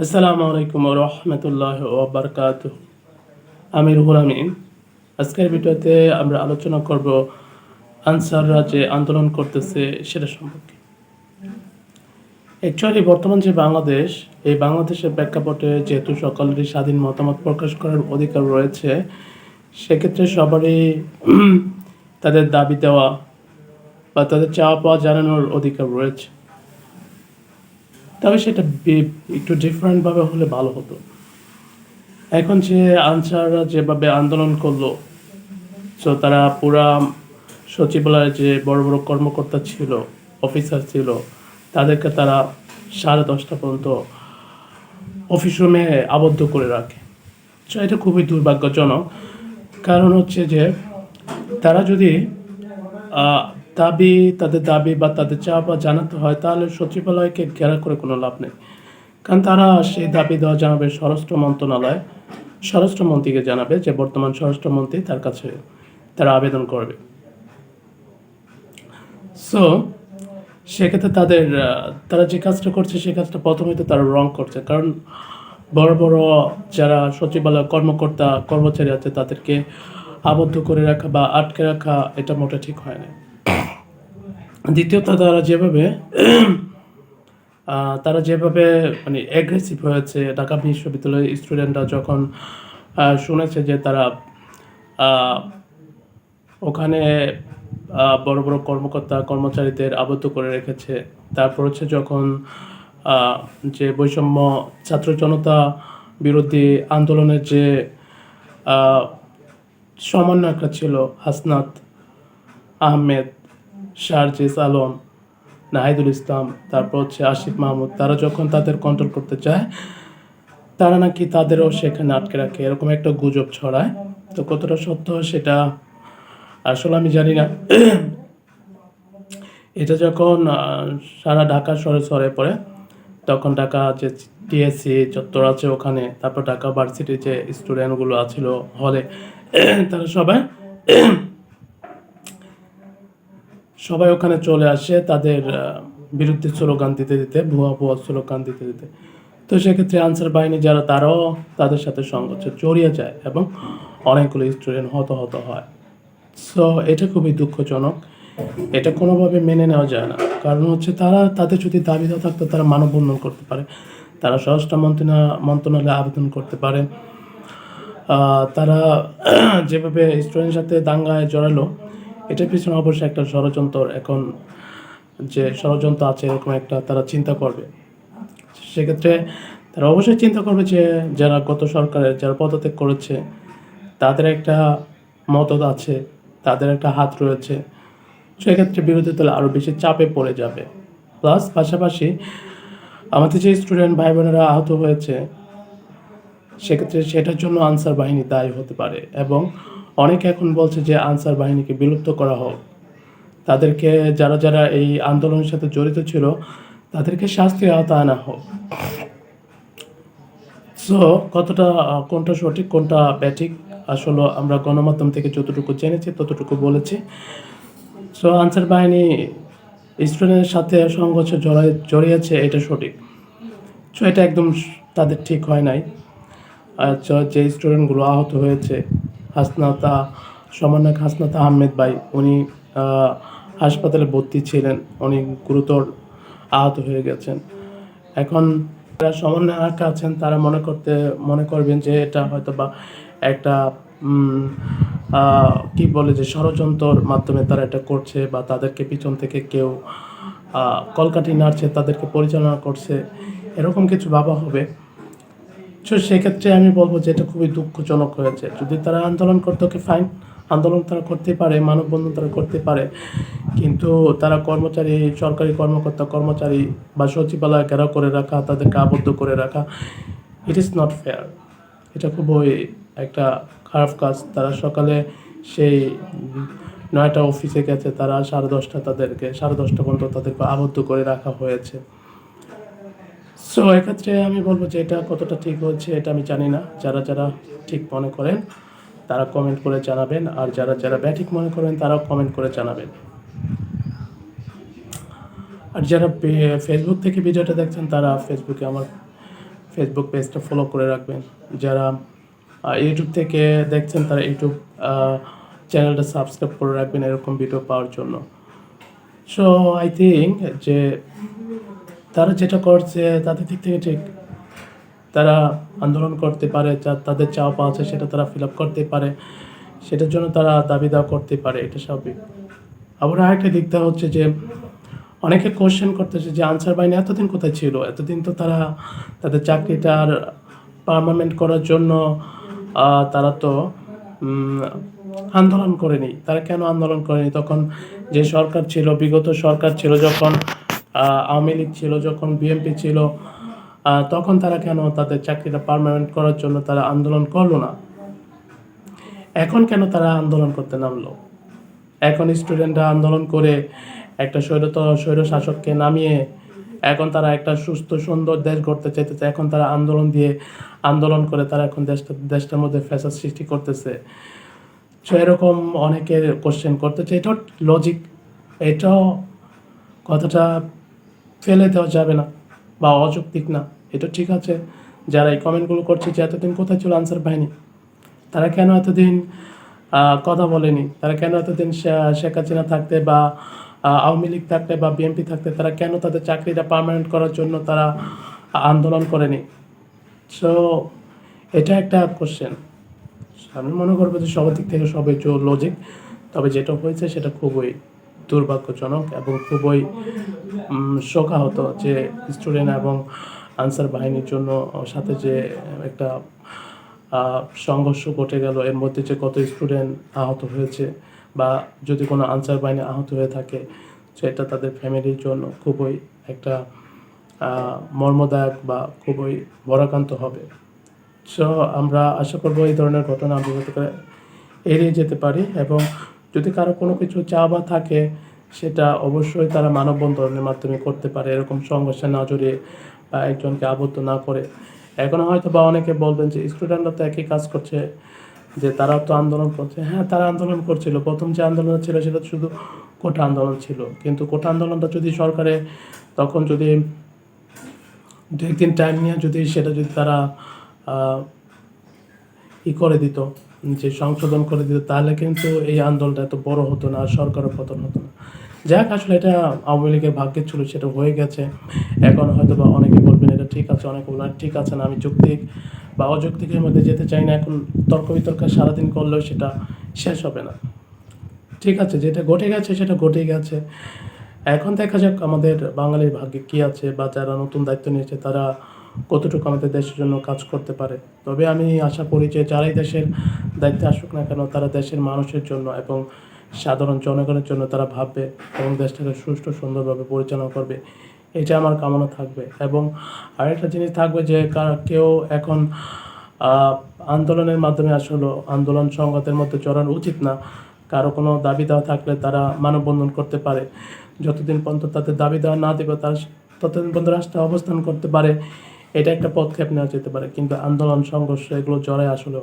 আসসালামু আলাইকুম রহমতুল্লাহ ওবরকাতুহ। আমি রুহুল আমিন। আজকের ভিডিওতে আমরা আলোচনা করব আনসাররা যে আন্দোলন করতেছে সেটা সম্পর্কে। অ্যাকচুয়ালি বর্তমান যে বাংলাদেশ, এই বাংলাদেশের প্রেক্ষাপটে যেহেতু সকলেরই স্বাধীন মতামত প্রকাশ করার অধিকার রয়েছে, সেক্ষেত্রে সবারই তাদের দাবি দেওয়া বা তাদের চাওয়া পাওয়া জানানোর অধিকার রয়েছে। তবে সেটা একটু ডিফারেন্টভাবে হলে ভালো হতো। এখন যে আনসাররা যেভাবে আন্দোলন করলো, সো তারা পুরা সচিবালয়ে যে বড় বড় কর্মকর্তা ছিল, অফিসার ছিল, তাদেরকে তারা 10:30 পর্যন্ত অফিস রুমে আবদ্ধ করে রাখে। সো এটা খুবই দুর্ভাগ্যজনক। কারণ হচ্ছে যে তারা যদি আহ, তাদের দাবি বা তাদের চাওয়া জানাতে হয়, তাহলে সচিবালয়কে ঘেরা করে কোনো লাভ নেই। কারণ তারা সেই দাবি দেওয়া জানাবে স্বরাষ্ট্রমন্ত্রীকে জানাবে, যে বর্তমান স্বরাষ্ট্রমন্ত্রী, তার কাছে তারা আবেদন করবে। সো সেক্ষেত্রে তারা যে কাজটা করছে, সেই কাজটা প্রথমেই তো তারা রং করছে। কারণ বড় বড় যারা সচিবালয় কর্মচারী আছে, তাদেরকে আবদ্ধ করে রাখা বা আটকে রাখা, এটা মোটা ঠিক হয় না। দ্বিতীয়ত, তারা যেভাবে মানে অ্যাগ্রেসিভ হয়েছে, ঢাকা বিশ্ববিদ্যালয়ের স্টুডেন্টরা যখন শুনেছে যে তারা ওখানে বড় বড় কর্মচারীদের আবদ্ধ করে রেখেছে। তারপর হচ্ছে যখন যে বৈষম্য ছাত্র জনতা বিরোধী আন্দোলনের যে সমন্বয়করা ছিল, হাসনাত আহমেদ, শারজিস আলম, নাহিদুল ইসলাম, তারপর হচ্ছে আসিফ মাহমুদ, তারা যখন তাদের কন্ট্রোল করতে চায়, তারা নাকি তাদেরও সেখানে আটকে রাখে, এরকম একটা গুজব ছড়ায়। তো কতটা সত্য সেটা আসলে আমি জানি না। এটা যখন সারা ঢাকা শহরে ছড়িয়ে পড়ে, তখন ঢাকা যে টিএসসি চত্বর আছে ওখানে, তারপর ঢাকা ভার্সিটির যে স্টুডেন্টগুলো আছিল হলে, তারা সবাই ওখানে চলে আসে তাদের বিরুদ্ধে স্লোগান দিতে দিতে, ভুয়া স্লোগান দিতে দিতে। তো সেক্ষেত্রে আনসার বাহিনী যারা, তারাও তাদের সাথে সংঘর্ষে জড়িয়ে যায় এবং অনেকগুলো স্টুডেন্ট হতাহত হয়। সো এটা খুবই দুঃখজনক। এটা কোনোভাবে মেনে নেওয়া যায় না। কারণ হচ্ছে তাদের যদি দাবি দেওয়া থাকতো, তারা মানববন্ধন করতে পারে, তারা স্বরাষ্ট্র মন্ত্রণালয়ে আবেদন করতে পারে। তারা যেভাবে স্টুডেন্টের সাথে দাঙ্গায় জড়ালো, এটার পিছনে অবশ্যই একটা ষড়যন্ত্র, এখন যে ষড়যন্ত্র আছে এরকম একটা তারা চিন্তা করবে। সেক্ষেত্রে তারা অবশ্যই চিন্তা করবে যে যারা গত সরকারের যারা পদত্যাগ করেছে, তাদের একটা মদত আছে, তাদের একটা হাত রয়েছে। সেক্ষেত্রে বিরোধী দল আরও বেশি চাপে পড়ে যাবে। প্লাস পাশাপাশি আমাদের যে স্টুডেন্ট ভাই বোনেরা আহত হয়েছে, সেক্ষেত্রে সেটার জন্য আনসার বাহিনী দায়ী হতে পারে। এবং অনেকে এখন বলছে যে আনসার বাহিনীকে বিলুপ্ত করা হোক, তাদেরকে যারা যারা এই আন্দোলনের সাথে জড়িত ছিল, তাদেরকে শাস্তির আওতায় আনা হোক। সো কতটা কোনটা সঠিক কোনটা ব্যাঠিক, আসলে আমরা গণমাধ্যম থেকে যতটুকু জেনেছি ততটুকু বলেছি। সো আনসার বাহিনী স্টুডেন্টের সাথে সংঘর্ষে জড়িয়েছে, এটা সঠিক। সো এটা একদম তাদের ঠিক হয় নাই। যে স্টুডেন্টগুলো আহত হয়েছে, সমন্বয়ক হাসনাত আহমেদ ভাই, উনি হাসপাতালে ভর্তি ছিলেন, উনি গুরুতর আহত হয়ে গেছেন। এখন যারা সমন্বয়ক আছেন, তারা মনে করবেন যে এটা হয়তো বা একটা কি বলে যে ষড়যন্ত্রর মাধ্যমে তারা এটা করছে, বা তাদেরকে পিছন থেকে কেউ কলকাঠি নাড়ছে, তাদেরকে পরিচালনা করছে, এরকম কিছু ভাবা হবে। তো সেক্ষেত্রে আমি বলবো যে এটা খুবই দুঃখজনক হয়েছে। যদি তারা আন্দোলন করতে, ওকে ফাইন, আন্দোলন তারা করতে পারে, মানববন্ধন তারা করতে পারে, কিন্তু তারা সরকারি কর্মচারী বা সচিবালয় ঘেরাও করে রাখা, তাদেরকে আবদ্ধ করে রাখা, ইট ইজ নট ফেয়ার। এটা খুবই একটা খারাপ কাজ। তারা সকালে সেই 9টা অফিসে গেছে, তারা 10:30 পর্যন্ত তাদেরকে আবদ্ধ করে রাখা হয়েছে। সো এক্ষেত্রে আমি বলবো যে এটা কতটা ঠিক হচ্ছে এটা আমি জানি না। যারা যারা ঠিক মনে করেন তারা কমেন্ট করে জানাবেন, আর যারা যারা ব্যাঠিক মনে করেন তারাও কমেন্ট করে জানাবেন। আর যারা ফেসবুক থেকে ভিডিওটা দেখছেন, তারা ফেসবুক পেজটা ফলো করে রাখবেন। যারা ইউটিউব থেকে দেখছেন তারা ইউটিউব চ্যানেলটা সাবস্ক্রাইব করে রাখবেন এরকম ভিডিও পাওয়ার জন্য। সো আই থিঙ্ক যে তারা যেটা করছে তাদের দিক থেকে ঠিক, তারা আন্দোলন করতে পারে, যা তাদের চাওয়া পাওয়া আছে সেটা তারা ফিল আপ করতে পারে, সেটার জন্য তারা দাবি দাওয়া করতে পারে, এটা স্বাভাবিক। আবার আরেকটা দিকটা হচ্ছে যে অনেকে কোশ্চেন করতেছে যে আনসার বাহিনী এতদিন কোথায় ছিল, এতদিন তো তারা তাদের চাকরিটার পার্মানেন্ট করার জন্য তারা তো আন্দোলন করেনি। তারা কেন আন্দোলন করেনি? তখন যে সরকার ছিল, বিগত সরকার ছিল, যখন আওয়ামী লীগ ছিল, যখন বিএনপি ছিল, তখন তারা কেন তাদের চাকরিটা পার্মানেন্ট করার জন্য তারা আন্দোলন করলো না? এখন কেন তারা আন্দোলন করতে নামলো? এখন স্টুডেন্টরা আন্দোলন করে একটা স্বৈর শাসককে নামিয়ে এখন তারা একটা সুস্থ সুন্দর দেশ গড়তে চাইতেছে। এখন তারা আন্দোলন করে তারা এখন দেশটার মধ্যে ফ্যাসাদ সৃষ্টি করতেছে। সো এরকম অনেকের কোশ্চেন করতেছে, এটাও লজিক, এটাও কথাটা ফেলে দেওয়া যাবে না বা অযৌক্তিক না, এটা ঠিক আছে। যারা এই কমেন্টগুলো করছে যে এতদিন কোথায় ছিল আনসার বাহিনী, তারা কেন এতদিন কথা বলেনি? তারা কেন এতদিন শেখ হাসিনা থাকতে বা আওয়ামী লীগ থাকতে বা বিএনপি থাকতে তারা কেন তাদের চাকরিটা পার্মানেন্ট করার জন্য তারা আন্দোলন করেনি? সো এটা একটা কোশ্চেন। আমি মনে করবো যে সবার দিক থেকে সবই লজিক, তবে যেটা হয়েছে সেটা খুবই দুর্ভাগ্যজনক এবং খুবই শোকাহত যে স্টুডেন্ট এবং আনসার বাহিনীর জন্য সাথে যে একটা সংঘর্ষ ঘটে গেল, এর মধ্যে যে কত স্টুডেন্ট আহত হয়েছে বা যদি কোনো আনসার বাহিনী আহত হয়ে থাকে সেটা তাদের ফ্যামিলির জন্য খুবই একটা মর্মদায়ক বা খুবই বরাকান্ত হবে। সো আমরা আশা করবো এই ধরনের ঘটনা আমরা যাতে করে এড়িয়ে যেতে পারি, এবং যদি কারো কোনো কিছু চাওয়া থাকে সেটা অবশ্যই তারা মানববন্ধনের মাধ্যমে করতে পারে, এরকম সংঘর্ষে না জড়িয়ে বা একজনকে আবদ্ধ না করে। এখন হয়তো বা অনেকে বলবেন যে স্টুডেন্টরা তো একই কাজ করছে, যে তারাও তো আন্দোলন করছে। হ্যাঁ, তারা আন্দোলন করছিল, প্রথম যে আন্দোলন ছিল সেটা শুধু কোটা আন্দোলন ছিল, কিন্তু কোটা আন্দোলনটা যদি সরকারে তখন যদি 2-1 দিন টাইম নিয়ে সেটা যদি তারা করে দিত, যে সংশোধন করে দিত, তাহলে কিন্তু এই আন্দোলনটা এত বড় হতো না, আর সরকারের পতন হতো না। যাক, আসলে এটা আওয়ামী লীগের ভাগ্যে ছিল, সেটা হয়ে গেছে। এখন হয়তো বা অনেকে বলবেন এটা ঠিক আছে, অনেকে বলবেন ঠিক আছে না। আমি যৌক্তিক বা অযৌক্তিকের মধ্যে যেতে চাই না। এখন তর্ক বিতর্ক সারাদিন করলেও সেটা শেষ হবে না। ঠিক আছে, যেটা ঘটে গেছে সেটা ঘটেই গেছে। এখন দেখা যাক আমাদের বাঙালির ভাগ্যে কী আছে, বা যারা নতুন দায়িত্ব নিয়েছে তারা কতটুকু আমাদের দেশের জন্য কাজ করতে পারে। তবে আমি আশা করি যে যারাই দেশের দায়িত্বে আসুক না কেন, তারা দেশের মানুষের জন্য এবং সাধারণ জনগণের জন্য তারা ভাববে এবং দেশটাকে সুষ্ঠু সুন্দরভাবে পরিচালনা করবে, এটা আমার কামনা থাকবে। এবং আরেকটা জিনিস থাকবে যে কেউ এখন আন্দোলনের মাধ্যমে আসলে আন্দোলন সংঘাতের মধ্যে জড়ানো উচিত না। কারো কোনো দাবি দেওয়া থাকলে তারা মানববন্ধন করতে পারে। যতদিন পর্যন্ত তাদের দাবি দেওয়া না দেবে তারা ততদিন পর্যন্ত রাস্তায় অবস্থান করতে পারে, এটা একটা পদক্ষেপ নেওয়া যেতে পারে। কিন্তু আন্দোলন সংঘর্ষ এগুলো জড়ায় আসলে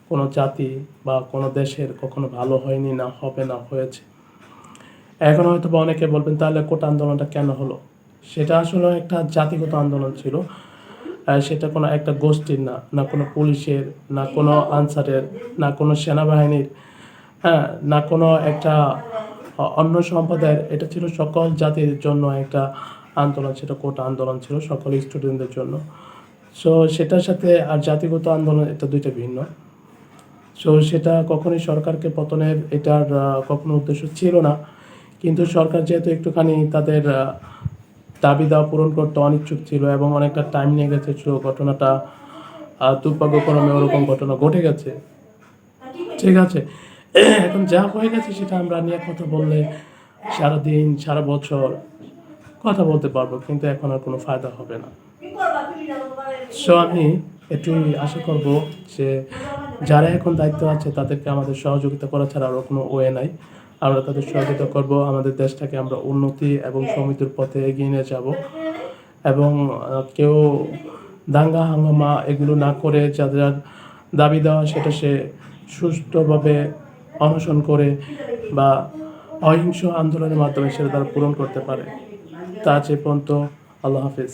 কোনো জাতি বা কোনো দেশের কখনো ভালো হয়নি, না হবে, না হয়েছে। এখন হয়তো বা অনেকে বলবেন তাহলে কোটা আন্দোলনটা কেন হলো? সেটা আসলে একটা জাতিগত আন্দোলন ছিল। সেটা কোনো একটা গোষ্ঠীর না, না কোনো পুলিশের, না কোনো আনসারের, না কোনো সেনাবাহিনীর, হ্যাঁ, না কোনো একটা অন্য সম্প্রদায়ের। এটা ছিল সকল জাতির জন্য একটা আন্দোলন, সেটা কোটা আন্দোলন ছিল সকল স্টুডেন্টদের জন্য। সো সেটার সাথে আর জাতিগত আন্দোলন এটা দুইটা ভিন্ন। সো সেটা কখনোই সরকারকে পতনের এটার কখনো উদ্দেশ্য ছিল না। কিন্তু সরকার যেহেতু একটুখানি তাদের দাবি দাওয়া পূরণ করতে অনিচ্ছুক ছিল এবং অনেকটা টাইম নিয়ে গেছে, সো ঘটনাটা দুর্ভাগ্যক্রমে ওরকম ঘটনা ঘটে গেছে। ঠিক আছে, এখন যা হয়ে গেছে সেটা আমরা নিয়ে কথা বললে সারাদিন সারা বছর কথা বলতে পারবো, কিন্তু এখন আর কোনো ফায়দা হবে না। সো আমি এটুই আশা করব যে যারা এখন দায়িত্ব আছে তাদেরকে আমাদের সহযোগিতা করা ছাড়া আরও কোনো ওয়ে নাই। আমরা তাদের সহযোগিতা করব, আমাদের দেশটাকে আমরা উন্নতি এবং সমৃদ্ধির পথে এগিয়ে নিয়ে যাব। এবং কেউ দাঙ্গা হাঙ্গামা এগুলো না করে যাদের দাবি দেওয়া সেটা সে সুষ্ঠুভাবে অনশন করে বা অহিংস আন্দোলনের মাধ্যমে সেটা তারা পূরণ করতে পারে। তা যে পর্যন্ত আল্লাহ হাফিজ।